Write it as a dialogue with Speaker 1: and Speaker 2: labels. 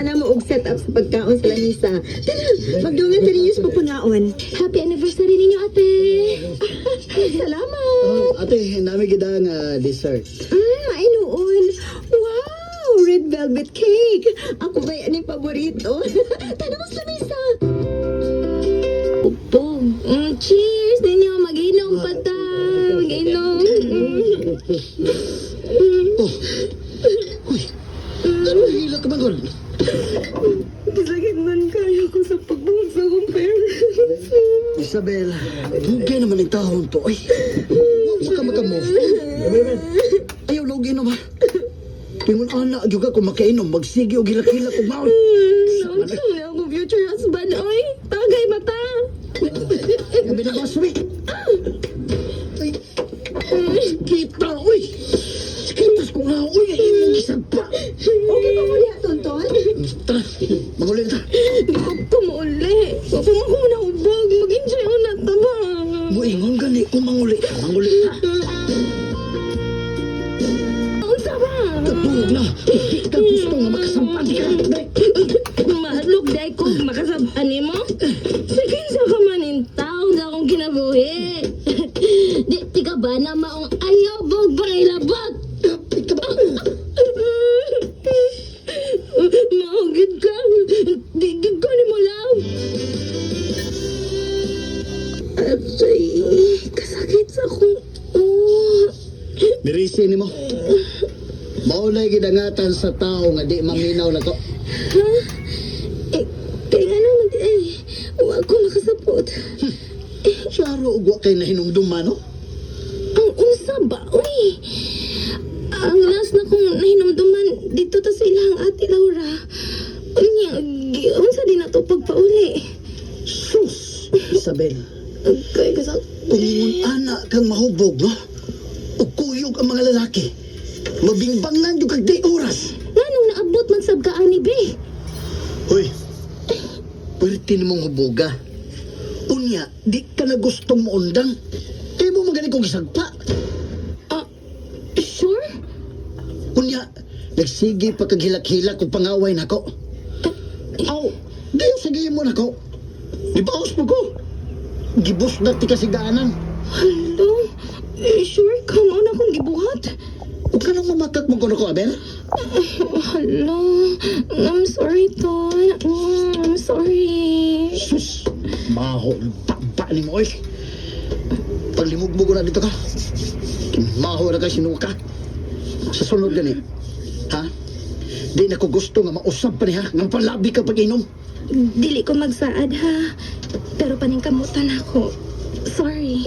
Speaker 1: Ana mo og set up sa pagkaon sa lamisa. Tara, magdungan sa ninyo sa pupunaon.
Speaker 2: Happy anniversary ninyo, ate.
Speaker 1: Salamat.
Speaker 3: Ate, nami gidang dessert.
Speaker 1: Mainuon. Wow, red velvet cake. Ako ba yan yung paborito? Tara mo sa lamisa.
Speaker 2: Upo. Cheers ninyo. Mag-inom pa ta. Mag-inom.
Speaker 3: Oh. Uy, ano hila ka man, Gord?
Speaker 1: Kisakit nun kayo ko sa pagbuhog sa kong parents.
Speaker 3: Isabel, dugay naman ang taon to. Ay, huwag ka makamove. Ayaw, logi na ba? Tingon anak, juga kung makainom, magsige o gilak-gilak kung maon.
Speaker 2: Naunsa na ako future husband, oy. Tagay mata.
Speaker 3: Sabi na ba, sweet? Ay, kita, uy! Kitas ko nga, uy! Ay, mong isang pa!
Speaker 1: Okay pa mo niya, Tonton?
Speaker 3: Tara, magulit na.
Speaker 2: Di ko kumuli. Huwag mo ko na ubog. Mag-enjoy ko na ta ba?
Speaker 3: Buingon gani, kung mangulit na.
Speaker 2: Unsa ba?
Speaker 3: Katulog na, hindi ka gusto nga makasampan ka.
Speaker 2: Mahalok day ko makasaban ni mo. Sige sa ka man in town sa akong kinabuhi. Di tika ba na maong ayaw bog pangilabot?
Speaker 3: Ika ba?
Speaker 2: Maugid ka. Digig ko ni mo lang. Atay, kasakit sa akong
Speaker 3: Mirisi ni mo. Maulay gidangatan sa tao nga di maminaw na ko.
Speaker 2: Ha? Eh, kaya nga naman di ay, huwag ko makasapot.
Speaker 3: Klaro, ugwa kay nahinumduman, no?
Speaker 2: Ang unsa ba, uy? Ang last na kong nahinumduman dito ta sa ilang ate Laura. Unya, unsa din na to pagpauli.
Speaker 3: Sus, Isabel.
Speaker 2: Kaya kasak...
Speaker 3: Kung anak kang mahubog, no? O kuyog ang mga lalaki. Mabingbangan yung kagday oras.
Speaker 2: Nganong naabot man sab ka ani, be?
Speaker 3: Hoy, pwerte ni mong huboga. Unya, di ka na gustong maundang. Kaya mo magaling kong isagpa.
Speaker 2: Ah, sure?
Speaker 3: Unya, nagsige pa kaghilak-hilak kung pangaway na ko. Aw, di yung sagihin mo na ko. Di ba mo ko? Gibos na ti kasigaanan.
Speaker 2: Hello? Sure ka mo na akong gibuhat?
Speaker 3: Huwag ka nang mamakak mo ko, Abel.
Speaker 2: Hello? I'm sorry, Ton. I'm sorry.
Speaker 3: Sus, maho, pa ni mo, oy. Paglimog mo ko na dito ka. Maho na ka, sinuka. Sa sunod gani, ha? Di na ko gusto nga mausap pa niya, nga palabi ka pag-inom.
Speaker 2: Dili ko magsaad, ha? Pero paningkamutan ako. Sorry.